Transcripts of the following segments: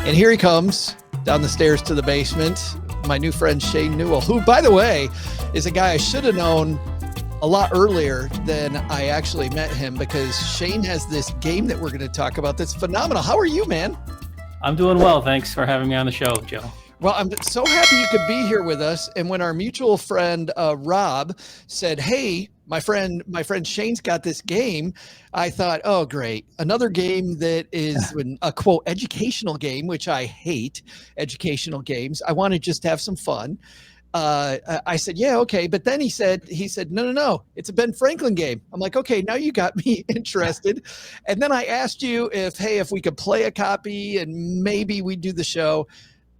And here he comes down the stairs to the basement, my new friend Shane Newell, who, by the way, is a guy I should have known a lot earlier than I actually met him, because Shane has this game that we're going to talk about that's phenomenal. How are you, man? I'm doing well. Thanks for having me on the show, Joe. Well, I'm so happy you could be here with us. And when our mutual friend Rob said, "Hey, my friend Shane's got this game," I thought, "Oh, great, another game that is a quote educational game," which I hate educational games. I want to just have some fun. I said, "Yeah, okay," but then he said, "No, it's a Ben Franklin game." I'm like, "Okay, now you got me interested." And then I asked you if we could play a copy and maybe we do the show.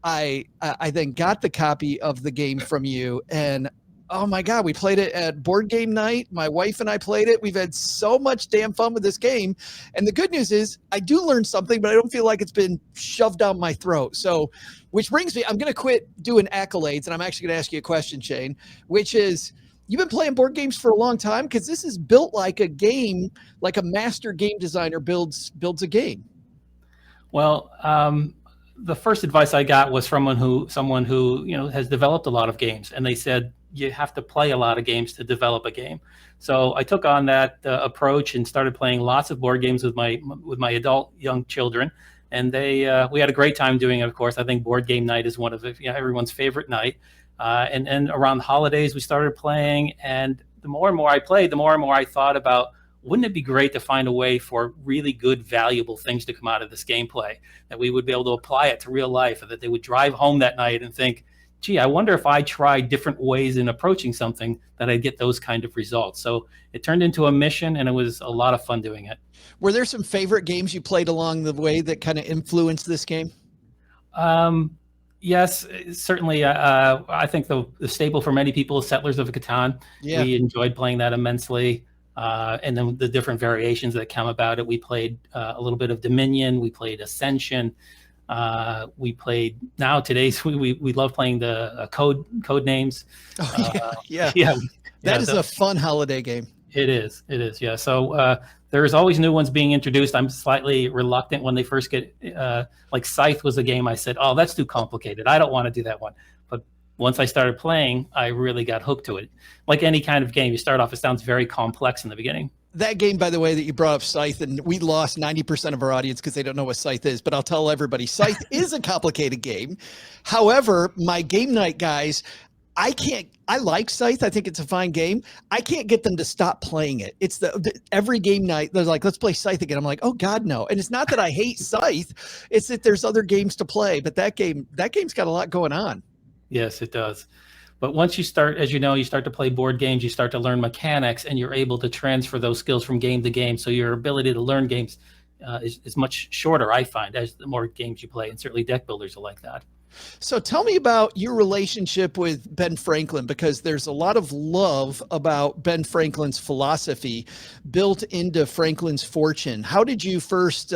I then got the copy of the game from you, and oh my God, we played it at board game night. My wife and I played it. We've had so much damn fun with this game. And the good news is I do learn something, but I don't feel like it's been shoved down my throat. So, which brings me, I'm going to quit doing accolades, and I'm actually going to ask you a question, Shane, which is, you've been playing board games for a long time, because this is built like a game, like a master game designer builds a game. Well, the first advice I got was from someone who has developed a lot of games, and they said you have to play a lot of games to develop a game. So I took on that approach and started playing lots of board games with my adult young children, and we had a great time doing it. Of course, I think board game night is one of everyone's favorite night, and around the holidays we started playing, and the more and more I played, the more and more I thought about, wouldn't it be great to find a way for really good, valuable things to come out of this gameplay, that we would be able to apply it to real life, or that they would drive home that night and think, gee, I wonder if I tried different ways in approaching something that I'd get those kind of results. So it turned into a mission, and it was a lot of fun doing it. Were there some favorite games you played along the way that kind of influenced this game? Yes, certainly. I think the staple for many people is Settlers of Catan. Yeah. We enjoyed playing that immensely. And then the different variations that come about it. We played a little bit of Dominion. We played Ascension. We played we love playing the code names. Oh, yeah. That is a fun holiday game. It is. Yeah. So there's always new ones being introduced. I'm slightly reluctant when they first get like Scythe was a game I said, oh, that's too complicated. I don't want to do that one. But once I started playing, I really got hooked to it. Like any kind of game, you start off, it sounds very complex in the beginning. That game, by the way, that you brought up, Scythe, and we lost 90% of our audience because they don't know what Scythe is, but I'll tell everybody, Scythe is a complicated game. However, my game night guys, I like Scythe. I think it's a fine game. I can't get them to stop playing it. It's every game night, they're like, let's play Scythe again. I'm like, oh God, no. And it's not that I hate Scythe. It's that there's other games to play, but that game's got a lot going on. Yes, it does. But once you start, as you know, you start to play board games, you start to learn mechanics, and you're able to transfer those skills from game to game. So your ability to learn games is much shorter, I find, as the more games you play, and certainly deck builders are like that. So tell me about your relationship with Ben Franklin, because there's a lot of love about Ben Franklin's philosophy built into Franklin's fortune. How did you first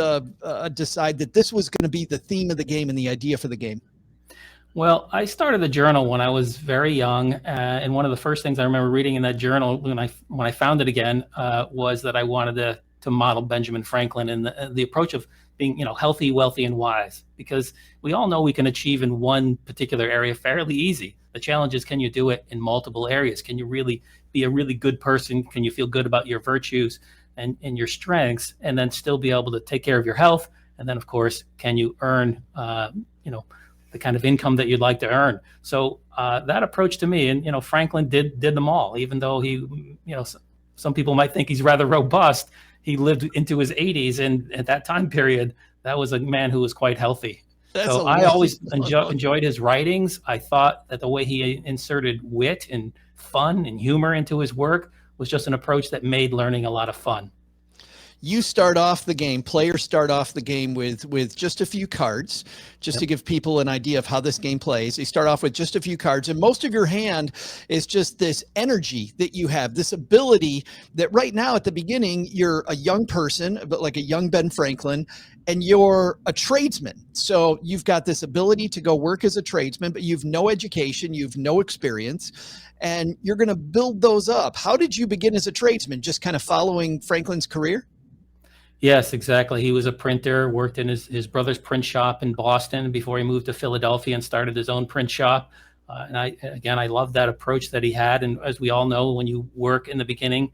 decide that this was going to be the theme of the game and the idea for the game? Well, I started a journal when I was very young, and one of the first things I remember reading in that journal when I found it again was that I wanted to model Benjamin Franklin and the approach of being healthy, wealthy, and wise, because we all know we can achieve in one particular area fairly easy. The challenge is, can you do it in multiple areas? Can you really be a really good person? Can you feel good about your virtues and your strengths, and then still be able to take care of your health? And then, of course, can you earn the kind of income that you'd like to earn? So that approach to me, and Franklin did them all, even though he, some people might think he's rather robust. He lived into his 80s, and at that time period, that was a man who was quite healthy. So I always enjoyed his writings. I thought that the way he inserted wit and fun and humor into his work was just an approach that made learning a lot of fun. Players start off the game with just a few cards, just to give people an idea of how this game plays. You start off with just a few cards, and most of your hand is just this energy that you have, this ability that right now at the beginning, you're a young person, but like a young Ben Franklin, and you're a tradesman. So you've got this ability to go work as a tradesman, but you've no education, you've no experience, and you're going to build those up. How did you begin as a tradesman? Just kind of following Franklin's career? Yes, exactly. He was a printer, worked in his brother's print shop in Boston before he moved to Philadelphia and started his own print shop. And I love that approach that he had. And as we all know, when you work in the beginning,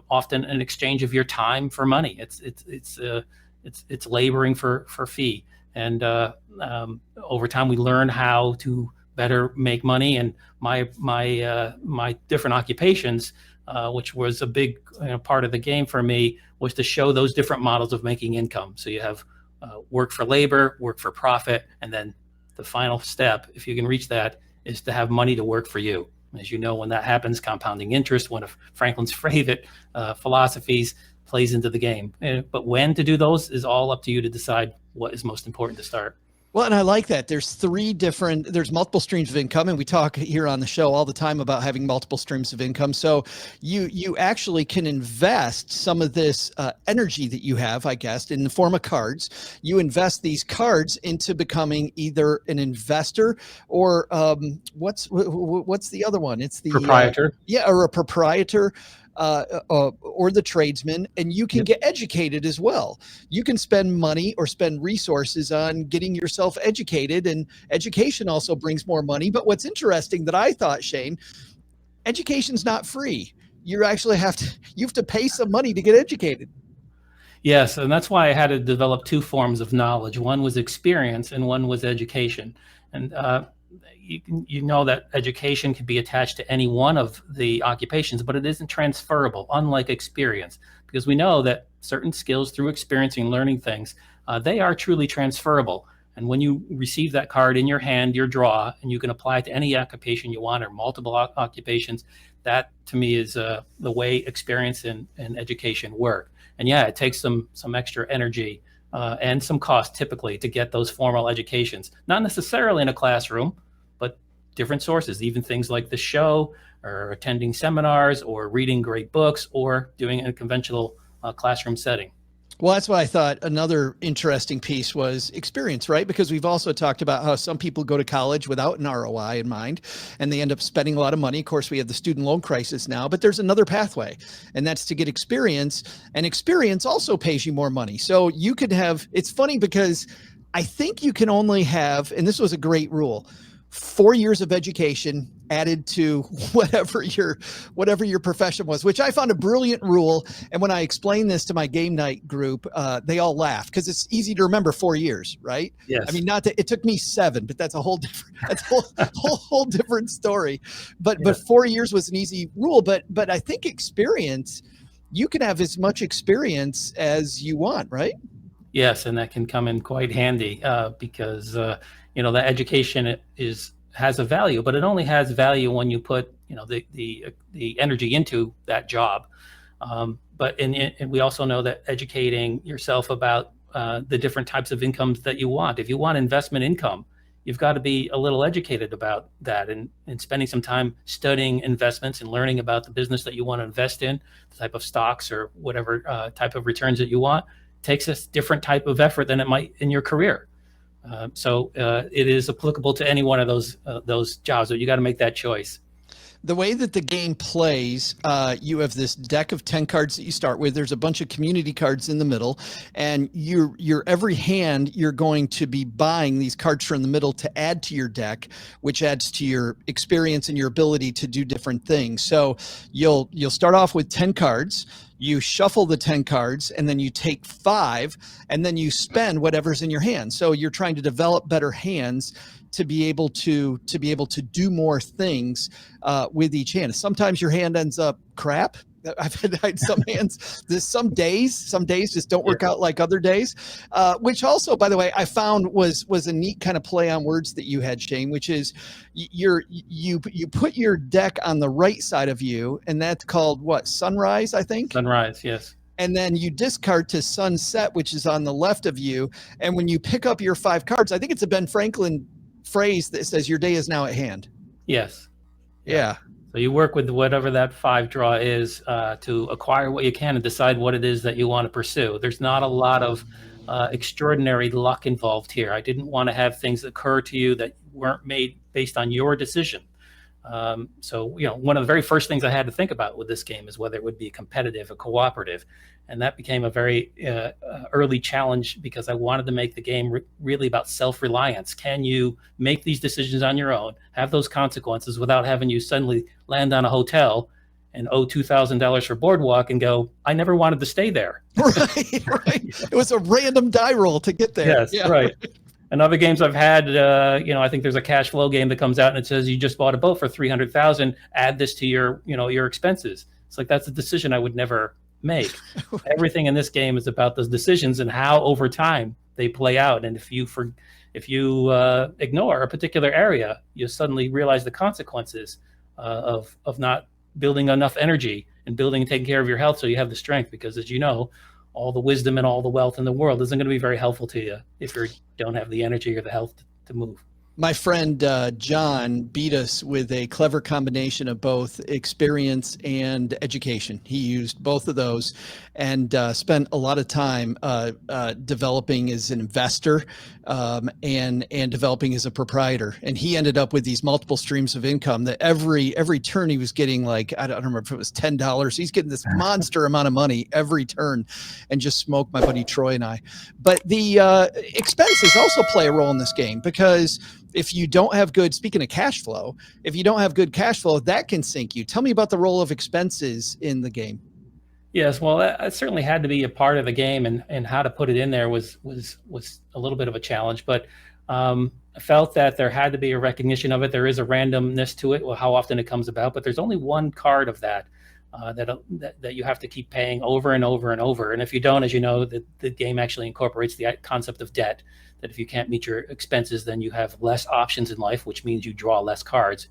often an exchange of your time for money. It's laboring for fee. And over time, we learn how to better make money. And my different occupations, which was a big part of the game for me, was to show those different models of making income. So you have work for labor, work for profit, and then the final step, if you can reach that, is to have money to work for you. As you know, when that happens, compounding interest, one of Franklin's favorite philosophies, plays into the game. But when to do those is all up to you to decide what is most important to start. Well, and I like that. There's multiple streams of income, and we talk here on the show all the time about having multiple streams of income. So you actually can invest some of this energy that you have, I guess, in the form of cards. You invest these cards into becoming either an investor or what's the other one? It's the Proprietor. or a proprietor. Or the tradesman, and you can get educated as well. You can spend money or spend resources on getting yourself educated, and education also brings more money. But what's interesting that I thought, Shane, education's not free. You actually have to pay some money to get educated. Yes, and that's why I had to develop two forms of knowledge. One was experience, and one was education. And you know that education can be attached to any one of the occupations, but it isn't transferable, unlike experience, because we know that certain skills through experiencing, learning things, they are truly transferable. And when you receive that card in your hand, your draw, and you can apply it to any occupation you want or multiple occupations, that to me is the way experience and education work. And yeah, it takes some extra energy and some cost typically to get those formal educations, not necessarily in a classroom, but different sources, even things like the show or attending seminars or reading great books or doing a conventional classroom setting. Well, that's why I thought another interesting piece was experience, right? Because we've also talked about how some people go to college without an ROI in mind, and they end up spending a lot of money. Of course, we have the student loan crisis now, but there's another pathway, and that's to get experience. And experience also pays you more money. So you could have, it's funny because I think you can only have, and this was a great rule, 4 years of education added to whatever your profession was, which I found a brilliant rule. And when I explained this to my game night group, they all laughed because it's easy to remember 4 years, right? Yes. I mean, not that it took me 7, but that's a whole different, whole different story. But 4 years was an easy rule. But I think experience, you can have as much experience as you want, right? Yes, and that can come in quite handy because the education has a value, but it only has value when you put the energy into that job. But we also know that educating yourself about the different types of incomes that you want. If you want investment income, you've got to be a little educated about that and spending some time studying investments and learning about the business that you want to invest in, the type of stocks or whatever type of returns that you want. Takes a different type of effort than it might in your career. So it is applicable to any one of those jobs, but you got to make that choice. The way that the game plays, you have this deck of 10 cards that you start with. There's a bunch of community cards in the middle, and your every hand, you're going to be buying these cards from the middle to add to your deck, which adds to your experience and your ability to do different things. So you'll start off with 10 cards. You shuffle the 10 cards, and then you take 5, and then you spend whatever's in your hand. So you're trying to develop better hands to be able to do more things with each hand. Sometimes your hand ends up crap. I've had some hands. Some days just don't work out like other days. Which also, by the way, I found was a neat kind of play on words that you had, Shane. Which is you put your deck on the right side of you, and that's called what? Sunrise, I think. Sunrise, yes. And then you discard to sunset, which is on the left of you. And when you pick up your 5 cards, I think it's a Ben Franklin phrase that says your day is now at hand. Yes. Yeah. So you work with whatever that 5 draw is to acquire what you can and decide what it is that you want to pursue. There's not a lot of extraordinary luck involved here. I didn't want to have things occur to you that weren't made based on your decision. So, one of the very first things I had to think about with this game is whether it would be competitive or cooperative. And that became a very early challenge because I wanted to make the game really about self-reliance. Can you make these decisions on your own, have those consequences without having you suddenly land on a hotel and owe $2,000 for boardwalk and go, I never wanted to stay there. Right, right. It was a random die roll to get there. Yes, Yeah. right. And other games I've had, I think there's a cash flow game that comes out and it says you just bought a boat for $300,000. Add this to your expenses. It's like that's a decision I would never make. Everything in this game is about those decisions and how over time they play out. And if you ignore a particular area, you suddenly realize the consequences of not building enough energy and building and taking care of your health so you have the strength. Because as you know, all the wisdom and all the wealth in the world isn't going to be very helpful to you if you don't have the energy or the health to move. My friend John beat us with a clever combination of both experience and education. He used both of those and spent a lot of time developing as an investor and developing as a proprietor. And he ended up with these multiple streams of income that every turn he was getting, like, I don't remember if it was $10. He's getting this monster amount of money every turn, and just smoked my buddy Troy and I. But the expenses also play a role in this game, because if you don't have speaking of cash flow, if you don't have good cash flow, that can sink you. Tell me about the role of expenses in the game. Yes, well, that certainly had to be a part of the game, and how to put it in there was a little bit of a challenge. But I felt that there had to be a recognition of it. There is a randomness to it, how often it comes about, but there's only one card of that that you have to keep paying over and over and over. And if you don't, as you know, the game actually incorporates the concept of debt, that if you can't meet your expenses, then you have less options in life, which means you draw less cards.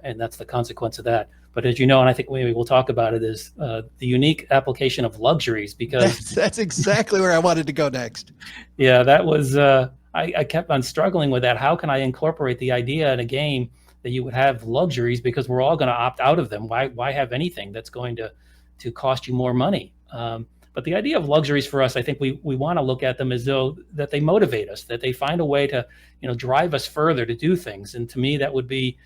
And that's the consequence of that. But as you know, and I think maybe we'll talk about it, is the unique application of luxuries, because that's exactly where I wanted to go next. Yeah, that was, I kept on struggling with that. How can I incorporate the idea in a game that you would have luxuries, because we're all going to opt out of them? Why have anything that's going to cost you more money? But the idea of luxuries for us, I think we want to look at them as though that they motivate us, that they find a way to, drive us further to do things. And to me, that would be,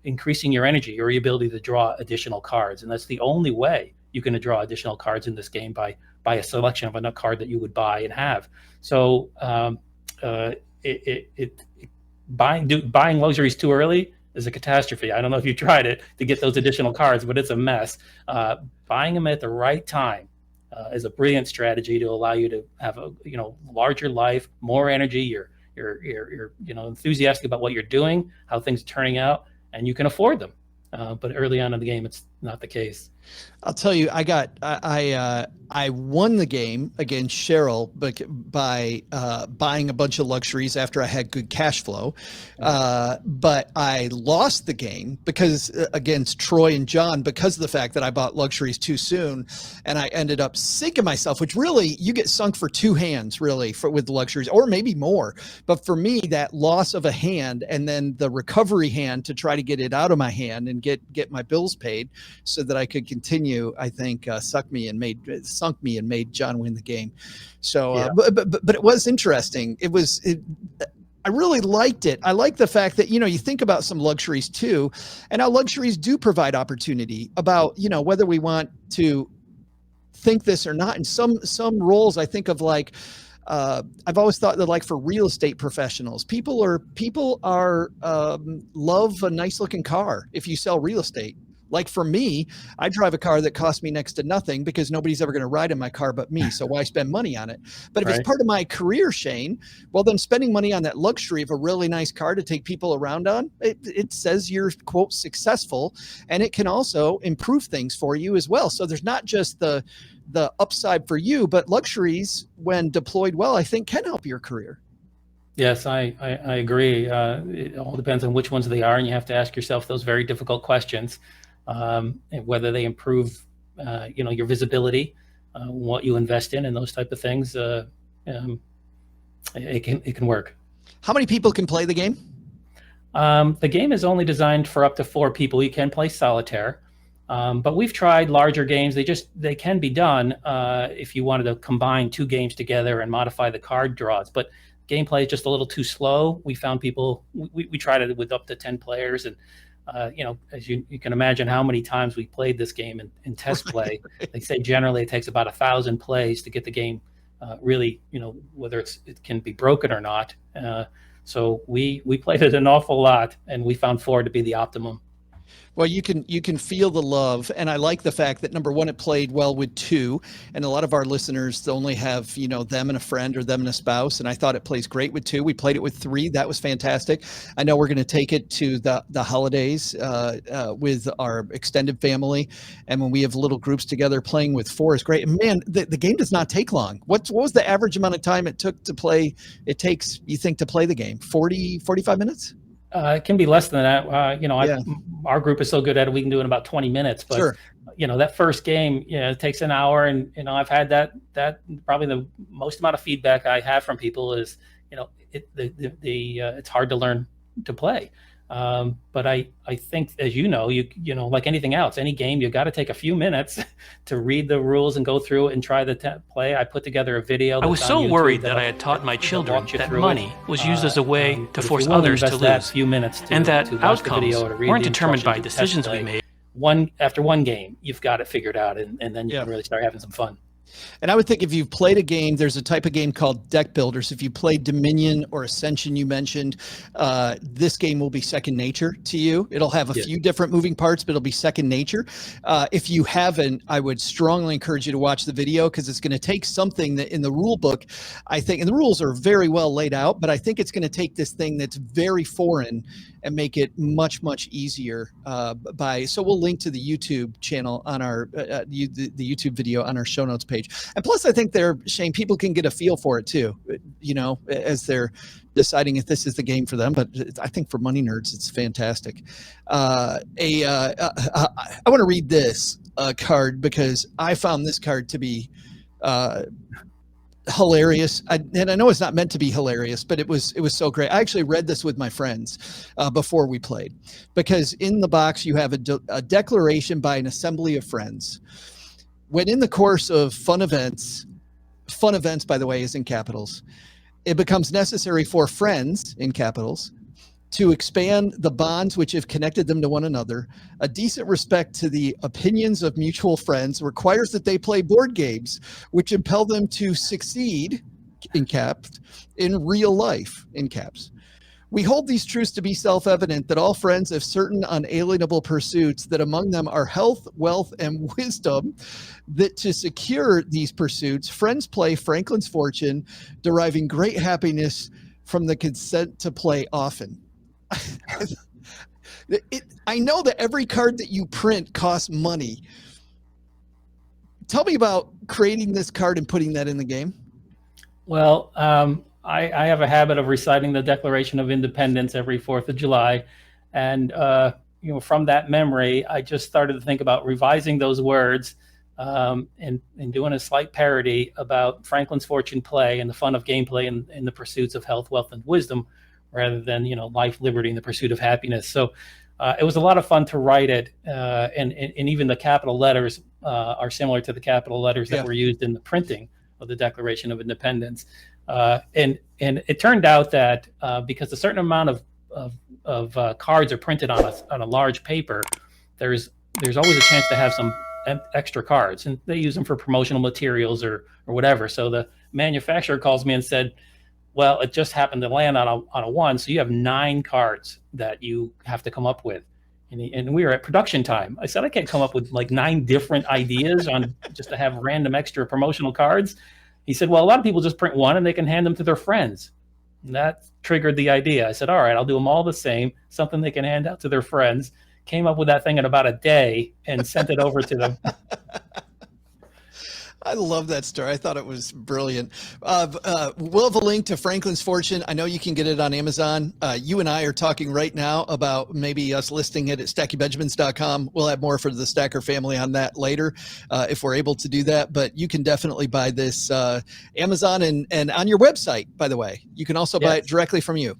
increasing your energy or your ability to draw additional cards. And that's the only way you can draw additional cards in this game, by a selection of a card that you would buy and have. So buying luxuries too early is a catastrophe. I don't know if you tried it to get those additional cards, but it's a mess. Buying them at the right time is a brilliant strategy to allow you to have a larger life, more energy. You're enthusiastic about what you're doing, how things are turning out, and you can afford them. But early on in the game, it's not the case. I'll tell you, I won the game against Cheryl by buying a bunch of luxuries after I had good cash flow. But I lost the game against Troy and John, because of the fact that I bought luxuries too soon, and I ended up sinking myself, which really, you get sunk for two hands really with luxuries, or maybe more. But for me, that loss of a hand and then the recovery hand to try to get it out of my hand and get my bills paid so that I could continue, I think sunk me and made John win the game. So, yeah. But it was interesting. I really liked it. I like the fact that, you think about some luxuries too, and how luxuries do provide opportunity about, whether we want to think this or not. And some roles I think of, like, I've always thought that, like, for real estate professionals, people are love a nice looking car if you sell real estate. Like for me, I drive a car that costs me next to nothing because nobody's ever going to ride in my car but me. So why spend money on it? But if it's part of my career, Shane, well, then spending money on that luxury of a really nice car to take people around on, it says you're, quote, successful, and it can also improve things for you as well. So there's not just the upside for you, but luxuries, when deployed well, I think can help your career. Yes, I agree. It all depends on which ones they are, and you have to ask yourself those very difficult questions. Whether they improve, your visibility, what you invest in, and those type of things, it can work. How many people can play the game? The game is only designed for up to 4 people. You can play solitaire, but we've tried larger games. They can be done if you wanted to combine 2 games together and modify the card draws. But gameplay is just a little too slow. We found we tried it with up to 10 players, and as you can imagine how many times we played this game in test play. They say generally it takes about 1,000 plays to get the game really, whether it can be broken or not. So we played it an awful lot, and we found 4 to be the optimum. Well, you can feel the love, and I like the fact that number one, it played well with 2, and a lot of our listeners only have them and a friend or them and a spouse, and I thought it plays great with 2. We played it with 3. That was fantastic. I know we're going to take it to the holidays with our extended family, and when we have little groups together, playing with 4 is great. And man, the game does not take long. What was the average amount of time it took to play? It takes, you think, to play the game 45 minutes? It can be less than that. Our group is so good at it, we can do it in about 20 minutes. But sure. That first game, it takes an hour, and I've had that probably the most amount of feedback I have from people is, it's hard to learn to play. But I think, as you know, like anything else, any game, you got to take a few minutes to read the rules and go through it and try the play. I put together a video. I was so worried that I had taught my children that money was used as a way to force others to lose, and that outcomes weren't determined by decisions we made. After one game, you've got it figured out, and then you can really start having some fun. And I would think if you've played a game, there's a type of game called deck builders. If you played Dominion or Ascension, you mentioned, this game will be second nature to you. It'll have a few different moving parts, but it'll be second nature. If you haven't, I would strongly encourage you to watch the video, because it's going to take something that in the rule book, I think, and the rules are very well laid out, but I think it's going to take this thing that's very foreign and make it much, much easier so we'll link to the YouTube channel on our, the YouTube video on our show notes page. And plus, I think Shane, people can get a feel for it too, as they're deciding if this is the game for them. But I think for money nerds, it's fantastic. I want to read this card, because I found this card to be hilarious. And I know it's not meant to be hilarious, but it was so great. I actually read this with my friends before we played, because in the box you have a declaration by an assembly of friends. When in the course of fun events, by the way, is in capitals, it becomes necessary for friends, in capitals, to expand the bonds which have connected them to one another. A decent respect to the opinions of mutual friends requires that they play board games which impel them to succeed, in caps, in real life, in caps. We hold these truths to be self-evident, that all friends have certain unalienable pursuits, that among them are health, wealth, and wisdom, that to secure these pursuits, friends play Franklin's fortune, deriving great happiness from the consent to play often. I know that every card that you print costs money. Tell me about creating this card and putting that in the game. Well, I have a habit of reciting the Declaration of Independence every 4th of July. And, from that memory, I just started to think about revising those words and doing a slight parody about Franklin's fortune play and the fun of gameplay and the pursuits of health, wealth, and wisdom, rather than, life, liberty, and the pursuit of happiness. So it was a lot of fun to write it. And even the capital letters are similar to the capital letters that were used in the printing of the Declaration of Independence. And it turned out that because a certain amount of cards are printed on a large paper, there's always a chance to have some extra cards, and they use them for promotional materials or whatever. So the manufacturer calls me and said, well, it just happened to land on a 1, so you have 9 cards that you have to come up with. And we were at production time. I said, I can't come up with like 9 different ideas on just to have random extra promotional cards. He said, well, a lot of people just print 1 and they can hand them to their friends. And that triggered the idea. I said, all right, I'll do them all the same, something they can hand out to their friends. Came up with that thing in about a day and sent it over to them. I love that story. I thought it was brilliant. We'll have a link to Franklin's Fortune. I know you can get it on Amazon. You and I are talking right now about maybe us listing it at stackingbenjamins.com. We'll have more for the Stacker family on that later if we're able to do that. But you can definitely buy this Amazon and on your website, by the way. You can also buy it directly from you.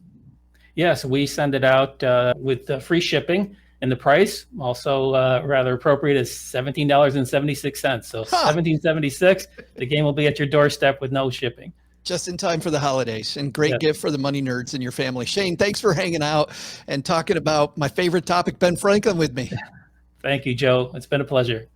Yes, we send it out with free shipping. And the price, also rather appropriate, is $17.76. So $17.76, the game will be at your doorstep with no shipping. just in time for the holidays, and great gift for the money nerds in your family. Shane, thanks for hanging out and talking about my favorite topic, Ben Franklin, with me. Thank you, Joe. It's been a pleasure.